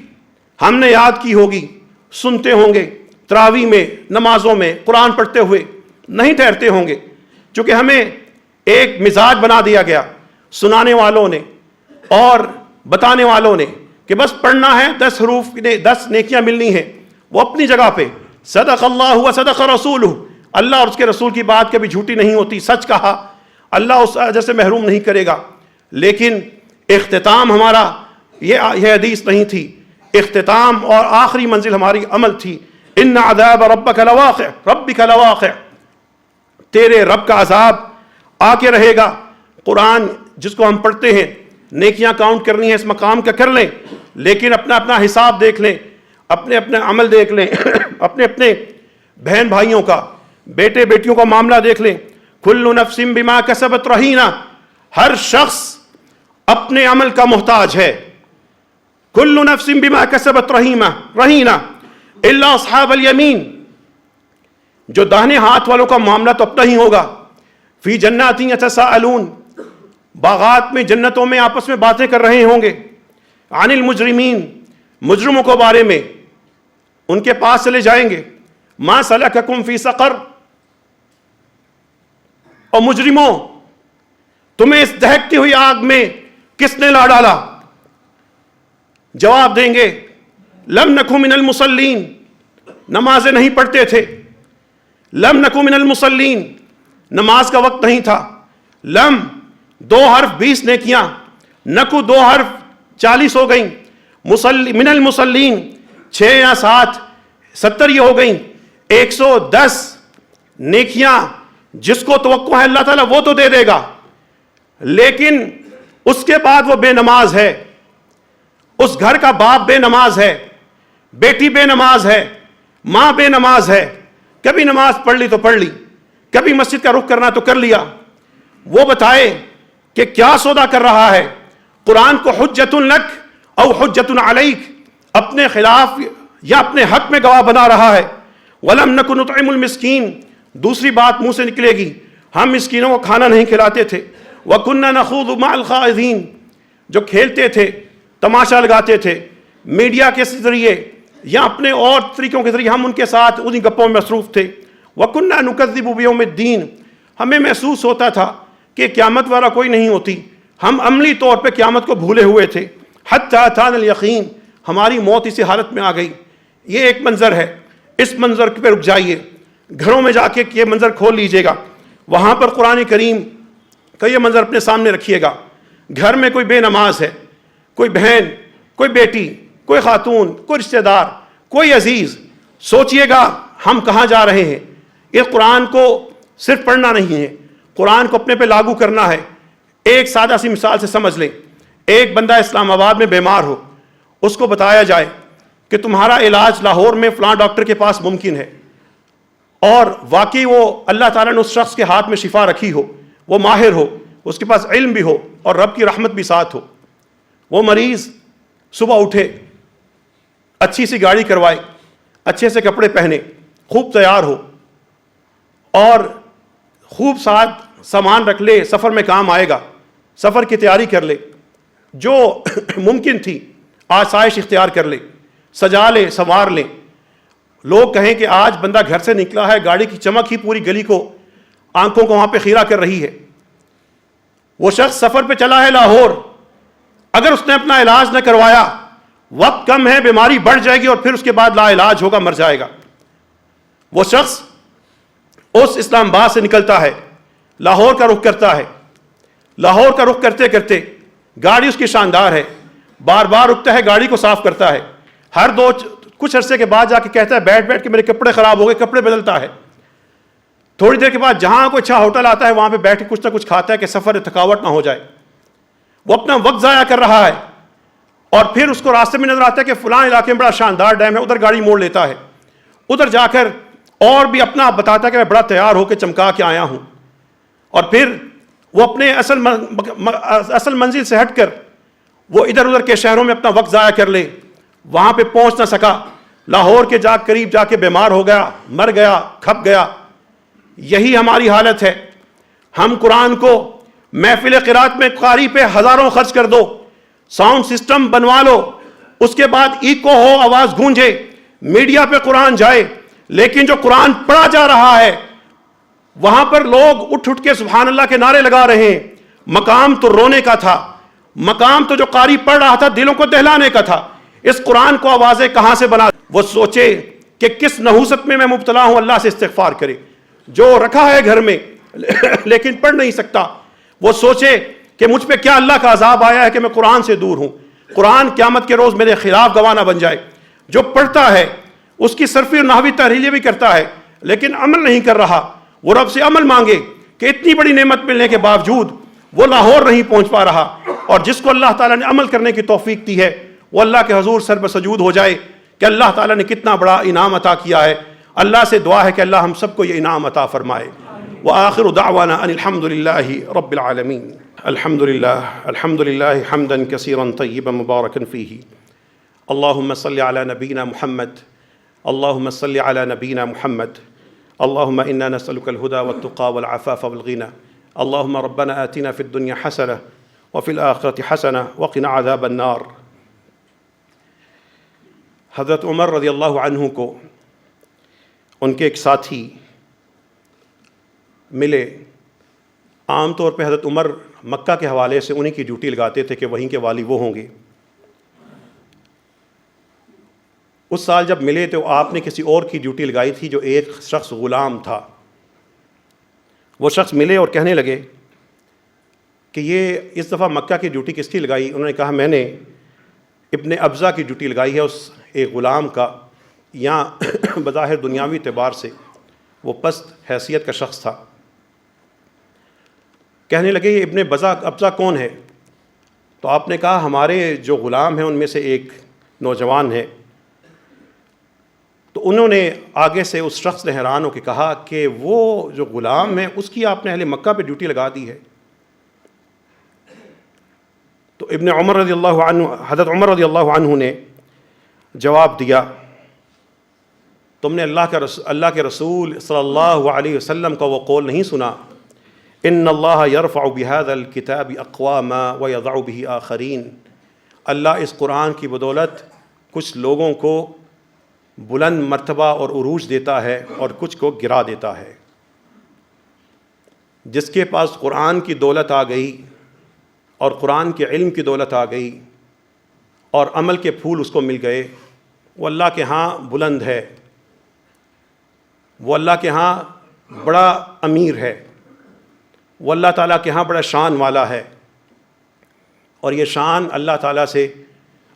ہم نے یاد کی ہوگی، سنتے ہوں گے تراویح میں، نمازوں میں قرآن پڑھتے ہوئے، نہیں ٹھہرتے ہوں گے، چونکہ ہمیں ایک مزاج بنا دیا گیا سنانے والوں نے اور بتانے والوں نے کہ بس پڑھنا ہے، 10 حروف 10 نیکیاں ملنی ہیں۔ وہ اپنی جگہ پہ صدق اللہ و صدق رسولہ، اللہ اور اس کے رسول کی بات کبھی جھوٹی نہیں ہوتی، سچ کہا، اللہ اس اجر سے محروم نہیں کرے گا۔ لیکن اختتام ہمارا یہ حدیث نہیں تھی، اختتام اور آخری منزل ہماری عمل تھی۔ ان عذاب ربک لواقع، تیرے رب کا عذاب آ کے رہے گا۔ قرآن جس کو ہم پڑھتے ہیں، نیکیاں کاؤنٹ کرنی ہے اس مقام کا کر لیں، لیکن اپنا اپنا حساب دیکھ لیں، اپنے اپنے عمل دیکھ لیں، اپنے اپنے بہن بھائیوں کا، بیٹے بیٹیوں کا معاملہ دیکھ لیں۔ کل نفس بما کسبت رہینہ، ہر شخص اپنے عمل کا محتاج ہے۔ کل نفس بما کسبت رہینہ الا اصحاب الیمین، جو داہنے ہاتھ والوں کا معاملہ تو اپنا ہی ہوگا۔ فی جنات یتساءلون، باغات میں جنتوں میں آپس میں باتیں کر رہے ہوں گے۔ عن المجرمین، مجرموں کو بارے میں ان کے پاس چلے جائیں گے۔ ما سلککم فی سقر، اور مجرموں تمہیں اس دہکتی ہوئی آگ میں کس نے لا ڈالا؟ جواب دیں گے لم نکو من المصلین، نمازیں نہیں پڑھتے تھے۔ لم نکو من المصلین، نماز کا وقت نہیں تھا۔ لم 2 حرف 20 نیکیاں، نکو 2 حرف 40 ہو گئیں۔ من المصلین 6 یا 7 70 یہ ہو گئیں۔ 110 نیکیاں جس کو توقع ہے اللہ تعالیٰ وہ تو دے دے گا، لیکن اس کے بعد وہ بے نماز ہے، اس گھر کا باپ بے نماز ہے، بیٹی بے نماز ہے، ماں بے نماز ہے، کبھی نماز پڑھ لی تو پڑھ لی، کبھی مسجد کا رخ کرنا تو کر لیا۔ وہ بتائے کہ کیا سودا کر رہا ہے؟ قرآن کو حجت لک او حجت علیک، اپنے خلاف یا اپنے حق میں گواہ بنا رہا ہے۔ ولم نکن نطعم المسکین، دوسری بات منہ سے نکلے گی، ہم مسکینوں کو کھانا نہیں کھلاتے تھے۔ وَكُنَّا نَخُوضُ مَعَ الْخَائِضِينَ، جو کھیلتے تھے، تماشا لگاتے تھے، میڈیا کے ذریعے یا اپنے اور طریقوں کے ذریعے ہم ان کے ساتھ انہی گپوں میں مصروف تھے۔ وَكُنَّا نُكَذِّبُ بِيَوْمِ الدِّينِ، ہمیں محسوس ہوتا تھا کہ قیامت والا کوئی نہیں ہوتی، ہم عملی طور پہ قیامت کو بھولے ہوئے تھے۔ حَتَّى أَتَانَا الْيَقِينُ، ہماری موت اسی حالت میں آ گئی۔ یہ ایک منظر ہے، اس منظر پہ رک جائیے، گھروں میں جا کے یہ منظر کھول لیجئے گا، وہاں پر قرآن کریم کا یہ منظر اپنے سامنے رکھیے گا۔ گھر میں کوئی بے نماز ہے، کوئی بہن، کوئی بیٹی، کوئی خاتون، کوئی رشتہ دار، کوئی عزیز، سوچئے گا ہم کہاں جا رہے ہیں۔ یہ قرآن کو صرف پڑھنا نہیں ہے، قرآن کو اپنے پہ لاگو کرنا ہے۔ ایک سادہ سی مثال سے سمجھ لیں، ایک بندہ اسلام آباد میں بیمار ہو، اس کو بتایا جائے کہ تمہارا علاج لاہور میں فلاں ڈاکٹر کے پاس ممکن ہے، اور واقعی وہ اللہ تعالیٰ نے اس شخص کے ہاتھ میں شفا رکھی ہو، وہ ماہر ہو، اس کے پاس علم بھی ہو اور رب کی رحمت بھی ساتھ ہو۔ وہ مریض صبح اٹھے، اچھی سی گاڑی کروائے، اچھے سے کپڑے پہنے، خوب تیار ہو اور خوب ساتھ سامان رکھ لے، سفر میں کام آئے گا، سفر کی تیاری کر لے، جو ممکن تھی آسائش اختیار کر لے، سجا لے، سنوار لیں۔ لوگ کہیں کہ آج بندہ گھر سے نکلا ہے، گاڑی کی چمک ہی پوری گلی کو، آنکھوں کو وہاں پہ خیرہ کر رہی ہے۔ وہ شخص سفر پہ چلا ہے لاہور، اگر اس نے اپنا علاج نہ کروایا، وقت کم ہے، بیماری بڑھ جائے گی اور پھر اس کے بعد لا علاج ہوگا، مر جائے گا۔ وہ شخص اس اسلام آباد سے نکلتا ہے، لاہور کا رخ کرتا ہے، لاہور کا رخ کرتے کرتے گاڑی اس کی شاندار ہے، بار بار رکتا ہے، گاڑی کو صاف کرتا ہے، ہر کچھ عرصے کے بعد جا کے کہتا ہے بیٹھ بیٹھ کے میرے کپڑے خراب ہو گئے، کپڑے بدلتا ہے۔ تھوڑی دیر کے بعد جہاں کوئی اچھا ہوٹل آتا ہے وہاں پہ بیٹھ کے کچھ نہ کچھ کھاتا ہے کہ سفر تھکاوٹ نہ ہو جائے۔ وہ اپنا وقت ضائع کر رہا ہے، اور پھر اس کو راستے میں نظر آتا ہے کہ فلاں علاقے میں بڑا شاندار ڈیم ہے، ادھر گاڑی موڑ لیتا ہے، ادھر جا کر اور بھی اپنا بتاتا ہے کہ میں بڑا تیار ہو کے چمکا کے آیا ہوں، اور پھر وہ اپنے اصل منزل سے ہٹ کر وہ ادھر ادھر کے شہروں میں اپنا وقت ضائع کر لے، وہاں پہ پہنچ نہ سکا، لاہور کے قریب جا کے بیمار ہو گیا، مر گیا، کھپ گیا۔ یہی ہماری حالت ہے۔ ہم قرآن کو محفل قرات میں قاری پہ ہزاروں خرچ کر دو، ساؤنڈ سسٹم بنوا لو، اس کے بعد ایکو ہو، آواز گونجے، میڈیا پہ قرآن جائے، لیکن جو قرآن پڑھا جا رہا ہے وہاں پر لوگ اٹھ اٹھ کے سبحان اللہ کے نعرے لگا رہے ہیں۔ مقام تو رونے کا تھا، مقام تو جو قاری پڑھ رہا تھا دلوں کو دہلانے کا تھا۔ اس قرآن کو آوازیں کہاں سے بنا؟ وہ سوچے کہ کس نحوست میں مبتلا ہوں، اللہ سے استغفار کرے۔ جو رکھا ہے گھر میں لیکن پڑھ نہیں سکتا، وہ سوچے کہ مجھ پہ کیا اللہ کا عذاب آیا ہے کہ میں قرآن سے دور ہوں، قرآن قیامت کے روز میرے خلاف گواہ نہ بن جائے۔ جو پڑھتا ہے اس کی صرفی اور نحوی تحریلیں بھی کرتا ہے لیکن عمل نہیں کر رہا، وہ رب سے عمل مانگے کہ اتنی بڑی نعمت ملنے کے باوجود وہ لاہور نہیں پہنچ پا رہا، اور جس کو اللہ تعالیٰ نے عمل کرنے کی توفیق دی ہے وہ اللہ کے حضور سر بسجود ہو جائے کہ اللہ تعالیٰ نے کتنا بڑا انعام عطا کیا ہے۔ اللہ سے دعا ہے کہ اللہ ہم سب کو یہ انعام عطا فرمائے۔ وآخر دعوانا ان الحمد للہ رب العالمین۔ الحمد للہ حمدا کثیرا طیبا مبارکا فیہ۔ اللہم صل علی نبینا محمد، اللہم صل علی نبینا محمد، اللہم انا نسألک الہدى والتقى والعفاف والغنى، اللہم ربنا آتنا فی الدنیا حسنہ وفی الآخرة حسنہ وقنا عذاب النار۔ حضرت عمر رضی اللہ عنہ کو ان کے ایک ساتھی ملے۔ عام طور پہ حضرت عمر مکہ کے حوالے سے انہی کی ڈیوٹی لگاتے تھے کہ وہیں کے والی وہ ہوں گے۔ اس سال جب ملے تو آپ نے کسی اور کی ڈیوٹی لگائی تھی جو ایک شخص غلام تھا۔ وہ شخص ملے اور کہنے لگے کہ یہ اس دفعہ مکہ کی ڈیوٹی کس کی لگائی؟ انہوں نے کہا میں نے ابن ابزہ کی ڈیوٹی لگائی ہے، اس ایک غلام کا، یہاں بظاہر دنیاوی اعتبار سے وہ پست حیثیت کا شخص تھا۔ کہنے لگے یہ ابن ابزہ کون ہے؟ تو آپ نے کہا ہمارے جو غلام ہیں ان میں سے ایک نوجوان ہے۔ تو انہوں نے آگے سے اس شخص نے حیران ہو کے کہا کہ وہ جو غلام ہے اس کی آپ نے اہل مکہ پہ ڈیوٹی لگا دی ہے۔ تو حضرت عمر رضی اللہ عنہ نے جواب دیا تم نے اللہ کے رسول صلی اللہ علیہ وسلم کا وہ قول نہیں سنا، ان اللہ یرفع بہذا الکتاب اقواما ویضع بہ آخرین، اللہ اس قرآن کی بدولت کچھ لوگوں کو بلند مرتبہ اور عروج دیتا ہے اور کچھ کو گرا دیتا ہے۔ جس کے پاس قرآن کی دولت آ گئی اور قرآن کے علم کی دولت آ گئی اور عمل کے پھول اس کو مل گئے، وہ اللہ کے ہاں بلند ہے، وہ اللہ کے ہاں بڑا امیر ہے، وہ اللہ تعالیٰ کے ہاں بڑا شان والا ہے۔ اور یہ شان اللہ تعالیٰ سے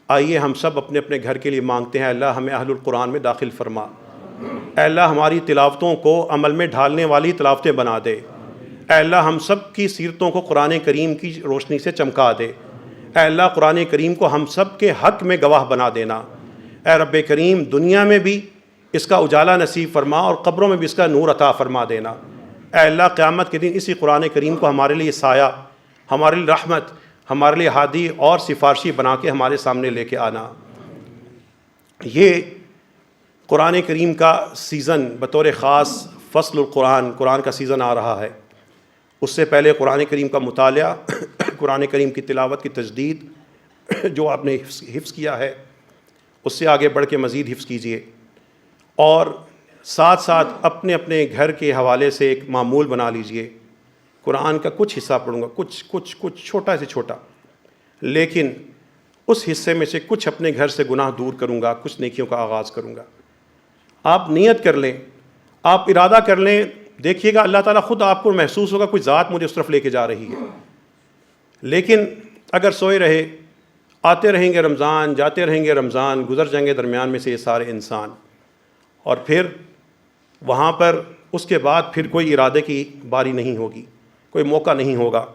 آئیے ہم سب اپنے اپنے گھر کے لیے مانگتے ہیں، اللہ ہمیں اہل القرآن میں داخل فرما، اے اللہ ہماری تلاوتوں کو عمل میں ڈھالنے والی تلاوتیں بنا دے، اے اللہ ہم سب کی سیرتوں کو قرآن کریم کی روشنی سے چمکا دے، اے اللہ قرآن کریم کو ہم سب کے حق میں گواہ بنا دینا، اے رب کریم دنیا میں بھی اس کا اجالا نصیب فرما اور قبروں میں بھی اس کا نور عطا فرما دینا، اے اللہ قیامت کے دن اسی قرآن کریم کو ہمارے لیے سایہ، ہمارے لیے رحمت، ہمارے لیے ہادی اور سفارشی بنا کے ہمارے سامنے لے کے آنا۔ یہ قرآن کریم کا سیزن بطور خاص فصل القرآن، قرآن کا سیزن آ رہا ہے۔ اس سے پہلے قرآن کریم کا مطالعہ، قرآن کریم کی تلاوت کی تجدید جو آپ نے حفظ کیا ہے اس سے آگے بڑھ کے مزید حفظ کیجئے، اور ساتھ ساتھ اپنے اپنے گھر کے حوالے سے ایک معمول بنا لیجئے، قرآن کا کچھ حصہ پڑھوں گا، کچھ چھوٹا سے چھوٹا، لیکن اس حصے میں سے کچھ اپنے گھر سے گناہ دور کروں گا، کچھ نیکیوں کا آغاز کروں گا۔ آپ نیت کر لیں، آپ ارادہ کر لیں، دیکھیے گا اللہ تعالیٰ خود آپ کو محسوس ہوگا کوئی ذات مجھے اس طرف لے کے جا رہی ہے۔ لیکن اگر سوئے رہے، آتے رہیں گے رمضان، جاتے رہیں گے رمضان، گزر جائیں گے درمیان میں سے یہ سارے انسان، اور پھر وہاں پر اس کے بعد پھر کوئی ارادے کی باری نہیں ہوگی، کوئی موقع نہیں ہوگا۔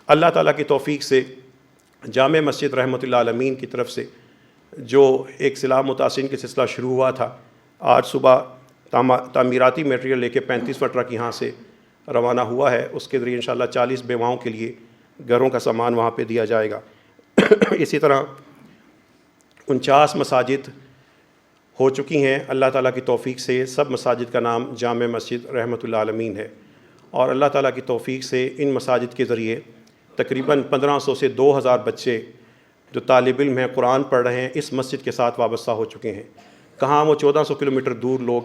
اللہ تعالیٰ کی توفیق سے جامع مسجد رحمۃ اللہ عالمین کی طرف سے جو ایک سیلاب متاثرین کا سلسلہ شروع ہوا تھا، آج صبح تعمیراتی میٹیریل لے کے 35 ٹرک یہاں سے روانہ ہوا ہے، اس کے ذریعے انشاءاللہ 40 بیواؤں کے لیے گھروں کا سامان وہاں پہ دیا جائے گا۔ اسی طرح 49 مساجد ہو چکی ہیں اللہ تعالیٰ کی توفیق سے، سب مساجد کا نام جامع مسجد رحمۃ اللہ عالمین ہے، اور اللہ تعالیٰ کی توفیق سے ان مساجد کے ذریعے تقریباً 1500 سے 2000 بچے جو طالب علم ہیں، قرآن پڑھ رہے ہیں، اس مسجد کے ساتھ وابستہ ہو چکے ہیں۔ کہاں وہ 1400 کلومیٹر دور لوگ،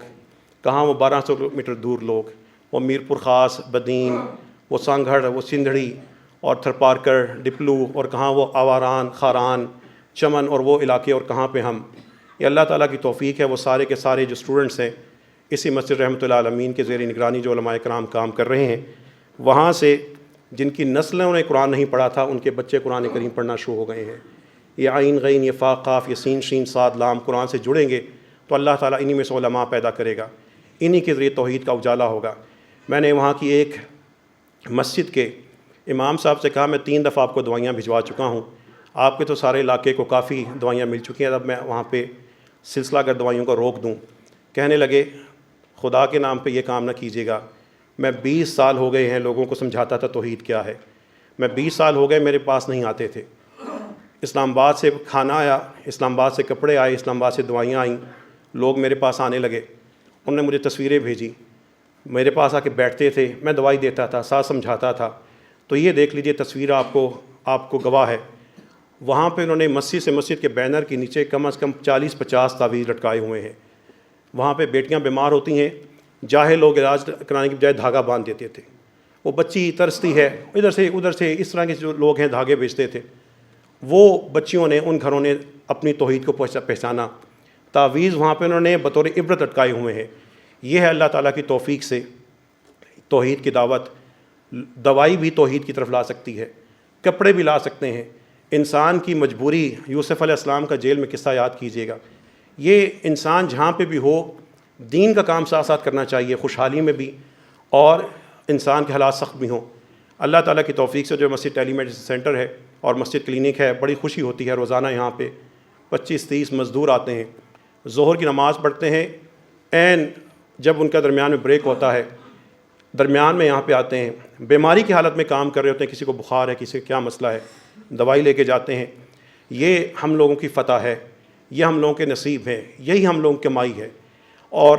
کہاں وہ 1200 کلومیٹر دور لوگ، وہ میر پور خاص، بدین، وہ سانگھڑ، وہ سندھڑی اور تھرپارکر، ڈپلو، اور کہاں وہ آواران، خاران، چمن اور وہ علاقے، اور کہاں پہ ہم۔ یہ اللہ تعالیٰ کی توفیق ہے، وہ سارے کے سارے جو اسٹوڈنٹس ہیں اسی مسجد رحمۃ اللہ عالمین کے زیر نگرانی جو علماء کرام کام کر رہے ہیں، وہاں سے جن کی نسلوں نے قرآن نہیں پڑھا تھا ان کے بچے قرآن کریم پڑھنا شروع ہو گئے ہیں۔ یہ عین غین یہ فا قاف یہ سین شین صاد لام قرآن سے جڑیں گے تو اللہ تعالیٰ انہی میں سے علماء پیدا کرے گا، انہی کے ذریعے توحید کا اجالا ہوگا۔ میں نے وہاں کی ایک مسجد کے امام صاحب سے کہا میں 3 دفعہ آپ کو دوائیاں بھجوا چکا ہوں، آپ کے تو سارے علاقے کو کافی دوائیاں مل چکی ہیں، اب میں وہاں پہ سلسلہ گر دوائیوں کو روک دوں۔ کہنے لگے خدا کے نام پہ یہ کام نہ کیجیے گا، میں 20 سال ہو گئے ہیں لوگوں کو سمجھاتا تھا توحید کیا ہے، میں 20 سال ہو گئے میرے پاس نہیں آتے تھے، اسلام آباد سے کھانا آیا، اسلام آباد سے کپڑے آئے، اسلام آباد سے دوائیاں آئیں، لوگ میرے پاس آنے لگے، انہوں نے مجھے تصویریں بھیجی، میرے پاس آ کے بیٹھتے تھے، میں دوائی دیتا تھا، ساتھ سمجھاتا تھا۔ تو یہ دیکھ لیجئے تصویر آپ کو گواہ ہے۔ وہاں پہ انہوں نے مسجد سے مسجد کے بینر کے نیچے کم از کم 40-50 تعویذ لٹکائے ہوئے ہیں۔ وہاں پہ بیٹیاں بیمار ہوتی ہیں، جاہل لوگ علاج کرانے کی بجائے دھاگا باندھ دیتے تھے، وہ بچی ترستی ہے ادھر سے اس طرح کے جو لوگ ہیں دھاگے بیچتے تھے، وہ بچیوں نے ان گھروں نے اپنی توحید کو پہچانا، تعویذ وہاں پہ انہوں نے بطور عبرت لٹکائے ہوئے ہیں۔ یہ ہے اللہ تعالیٰ کی توفیق سے توحید کی دعوت۔ دوائی بھی توحید کی طرف لا سکتی ہے، کپڑے بھی لا سکتے ہیں۔ انسان کی مجبوری، یوسف علیہ السلام کا جیل میں قصہ یاد کیجیے گا، یہ انسان جہاں پہ بھی ہو دین کا کام ساتھ ساتھ کرنا چاہیے، خوشحالی میں بھی اور انسان کے حالات سخت بھی ہوں۔ اللہ تعالیٰ کی توفیق سے جو مسجد ٹیلی میڈیسن سینٹر ہے اور مسجد کلینک ہے، بڑی خوشی ہوتی ہے۔ روزانہ یہاں پہ 25-30 مزدور آتے ہیں، ظہر کی نماز پڑھتے ہیں، عین جب ان کا درمیان میں بریک ہوتا ہے درمیان میں یہاں پہ آتے ہیں، بیماری کی حالت میں کام کر رہے ہوتے ہیں، کسی کو بخار ہے، کسی کو کیا مسئلہ ہے، دوائی لے کے جاتے ہیں۔ یہ ہم لوگوں کی فتح ہے، یہ ہم لوگوں کے نصیب ہیں، یہی ہم لوگوں کی کمائی ہے۔ اور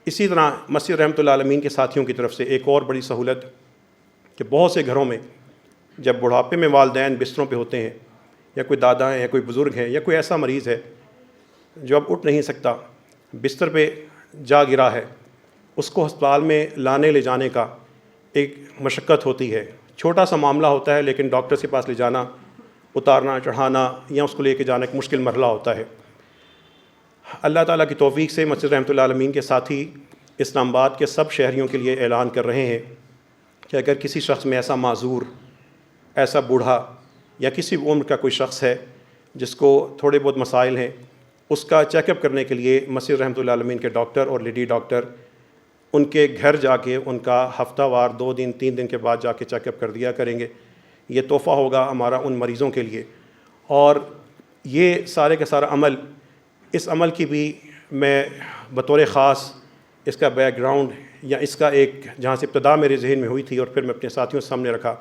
اسی طرح مسجد رحمۃ اللہ عالمین کے ساتھیوں کی طرف سے ایک اور بڑی سہولت کہ بہت سے گھروں میں جب بڑھاپے میں والدین بستروں پہ ہوتے ہیں، یا کوئی دادا ہے یا کوئی بزرگ ہے یا کوئی ایسا مریض ہے جو اب اٹھ نہیں سکتا، بستر پہ جا گرا ہے، اس کو ہسپتال میں لانے لے جانے کا ایک مشقت ہوتی ہے، چھوٹا سا معاملہ ہوتا ہے لیکن ڈاکٹر کے پاس لے جانا، اتارنا چڑھانا یا اس کو لے کے جانا ایک مشکل مرحلہ ہوتا ہے۔ اللہ تعالیٰ کی توفیق سے مسجد رحمۃ اللہ عالمین کے ساتھی اسلام آباد کے سب شہریوں کے لیے اعلان کر رہے ہیں کہ اگر کسی شخص میں ایسا معذور، ایسا بوڑھا یا کسی عمر کا کوئی شخص ہے جس کو تھوڑے بہت مسائل ہیں، اس کا چیک اپ کرنے کے لیے مسجد رحمۃ اللہ عالمین کے ڈاکٹر اور لیڈی ڈاکٹر ان کے گھر جا کے ان کا ہفتہ وار 2 دن 3 دن کے بعد جا کے چیک اپ کر دیا کریں گے۔ یہ تحفہ ہوگا ہمارا ان مریضوں کے لیے۔ اور یہ سارے کا سارا عمل، اس عمل کی بھی میں بطور خاص اس کا بیک گراؤنڈ یا اس کا ایک جہاں سے ابتدا میرے ذہن میں ہوئی تھی اور پھر میں اپنے ساتھیوں کے سامنے رکھا،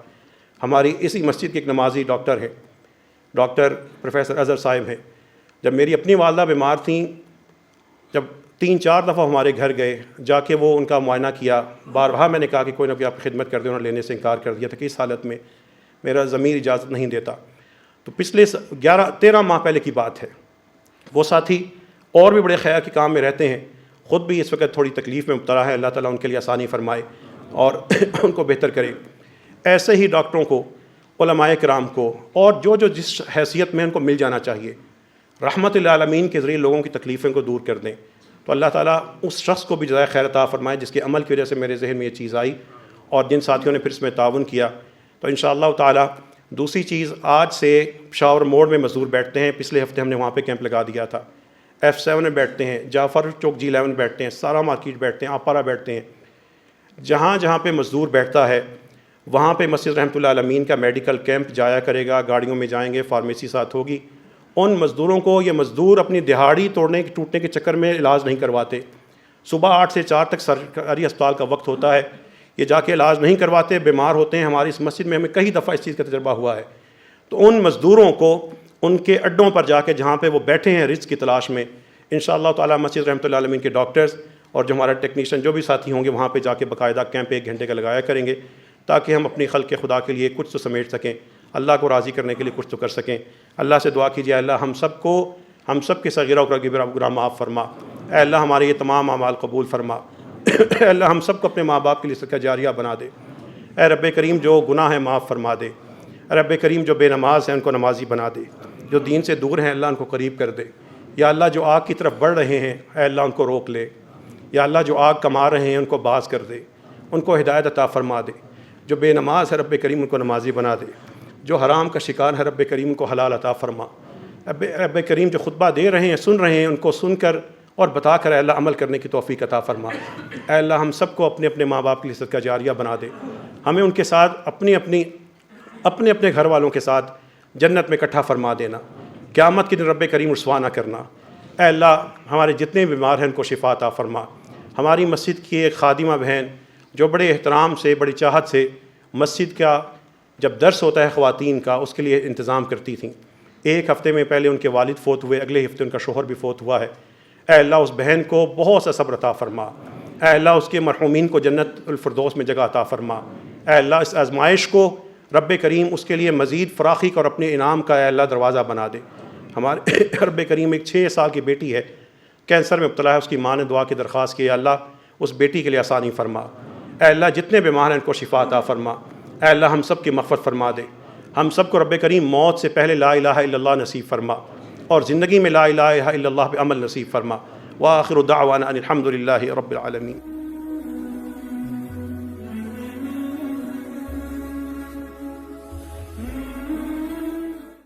ہماری اسی مسجد کے ایک نمازی ڈاکٹر ہیں، ڈاکٹر پروفیسر اظہر صاحب ہیں۔ جب میری اپنی والدہ بیمار تھیں، جب 3-4 دفعہ ہمارے گھر گئے، جا کے وہ ان کا معائنہ کیا، بارہا میں نے کہا کہ کوئی نہ کوئی آپ خدمت کر دیں، انہوں نے لینے سے انکار کر دیا تھا کہ اس حالت میں میرا ضمیر اجازت نہیں دیتا۔ تو پچھلے 13 ماہ پہلے کی بات ہے، وہ ساتھی اور بھی بڑے خیر کے کام میں رہتے ہیں، خود بھی اس وقت تھوڑی تکلیف میں مبتلا ہے، اللہ تعالیٰ ان کے لیے آسانی فرمائے اور ان کو بہتر کرے۔ ایسے ہی ڈاکٹروں کو، علماء کرام کو اور جو جس حیثیت میں ان کو مل جانا چاہیے، رحمت للعالمین کے ذریعے لوگوں کی تکلیفیں کو دور کر دیں، تو اللہ تعالیٰ اس شخص کو بھی جزائے خیر عطا فرمائے جس کے عمل کی وجہ سے میرے ذہن میں یہ چیز آئی اور جن ساتھیوں نے پھر اس میں تعاون کیا۔ تو انشاءاللہ تعالیٰ دوسری چیز، آج سے پشاور موڑ میں مزدور بیٹھتے ہیں، پچھلے ہفتے ہم نے وہاں پہ کیمپ لگا دیا تھا، F7 میں بیٹھتے ہیں، جعفر چوک G11 بیٹھتے ہیں، سارا مارکیٹ بیٹھتے ہیں، آپارا بیٹھتے ہیں، جہاں جہاں پہ مزدور بیٹھتا ہے وہاں پہ مسجد رحمۃ اللہ عالمین کا میڈیکل کیمپ جایا کرے گا، گاڑیوں میں جائیں گے، فارمیسی ساتھ ہوگی۔ ان مزدوروں کو، یہ مزدور اپنی دہاڑی ٹوٹنے کے چکر میں علاج نہیں کرواتے، صبح 8 سے 4 تک سرکاری ہسپتال کا وقت ہوتا ہے، یہ جا کے علاج نہیں کرواتے، بیمار ہوتے ہیں۔ ہماری اس مسجد میں ہمیں کئی دفعہ اس چیز کا تجربہ ہوا ہے۔ تو ان مزدوروں کو ان کے اڈوں پر جا کے جہاں پہ وہ بیٹھے ہیں رزق کی تلاش میں، انشاءاللہ تعالیٰ مسجد رحمۃ اللہ عالمین کے ڈاکٹرز اور جو ہمارا ٹیکنیشین جو بھی ساتھی ہوں گے وہاں پہ جا کے باقاعدہ کیمپ 1 گھنٹے کا لگایا کریں گے، تاکہ ہم اپنی خلق خدا کے لیے کچھ تو سمیٹ سکیں، اللہ کو راضی کرنے کے لیے کچھ تو کر سکیں۔ اللہ سے دعا کیجیے، اللہ ہم سب کے صغیرہ و کبیرہ گناہ معاف فرما، اے اللہ ہمارے یہ تمام اعمال قبول فرما، اے اللہ ہم سب کو اپنے ماں باپ کے لیے صدقہ جاریہ بنا دے، اے رب کریم جو گناہ ہے معاف فرما دے، اے رب کریم جو بے نماز ہیں ان کو نمازی بنا دے، جو دین سے دور ہیں اللہ ان کو قریب کر دے، یا اللہ جو آگ کی طرف بڑھ رہے ہیں اے اللہ ان کو روک لے، یا اللہ جو آگ کما رہے ہیں ان کو باز کر دے، ان کو ہدایت عطا فرما دے، جو بے نماز ہے رب کریم ان کو نمازی بنا دے، جو حرام کا شکار ہے رب کریم کو حلال عطا فرما۔ رب کریم جو خطبہ دے رہے ہیں سن رہے ہیں ان کو سن کر اور بتا کر اے اللہ عمل کرنے کی توفیق عطا فرما۔ اے اللہ ہم سب کو اپنے اپنے ماں باپ کے لیے صدقہ جاریہ بنا دے، ہمیں ان کے ساتھ اپنے اپنے گھر والوں کے ساتھ جنت میں اکٹھا فرما دینا، قیامت کے دن رب کریم رسوا نہ کرنا۔ اے اللہ ہمارے جتنے بیمار ہیں ان کو شفا عطا فرما۔ ہماری مسجد کی ایک خادمہ بہن جو بڑے احترام سے بڑی چاہت سے مسجد کا جب درس ہوتا ہے خواتین کا اس کے لیے انتظام کرتی تھیں، ایک ہفتے میں پہلے ان کے والد فوت ہوئے، اگلے ہفتے ان کا شوہر بھی فوت ہوا ہے۔ اے اللہ اس بہن کو بہت سا صبر عطا فرما۔ اے اللہ اس کے مرحومین کو جنت الفردوس میں جگہ عطا فرما۔ اے اللہ اس آزمائش کو رب کریم اس کے لیے مزید فراخی کا اور اپنے انعام کا اے اللہ دروازہ بنا دے۔ ہمارے رب کریم ایک 6 سال کی بیٹی ہے، کینسر میں مبتلا ہے، اس کی ماں نے دعا کی درخواست کی، اللہ اس بیٹی کے لیے آسانی فرما۔ اے اللہ جتنے بیمار ہیں ان کو شفا عطا فرما۔ اے اللہ ہم سب کی مغفرت فرما دے، ہم سب کو رب کریم موت سے پہلے لا الہ الا اللہ نصیب فرما اور زندگی میں لا الہ الا اللہ پہ عمل نصیب فرما۔ وآخر دعوانا ان الحمد للہ رب العالمین۔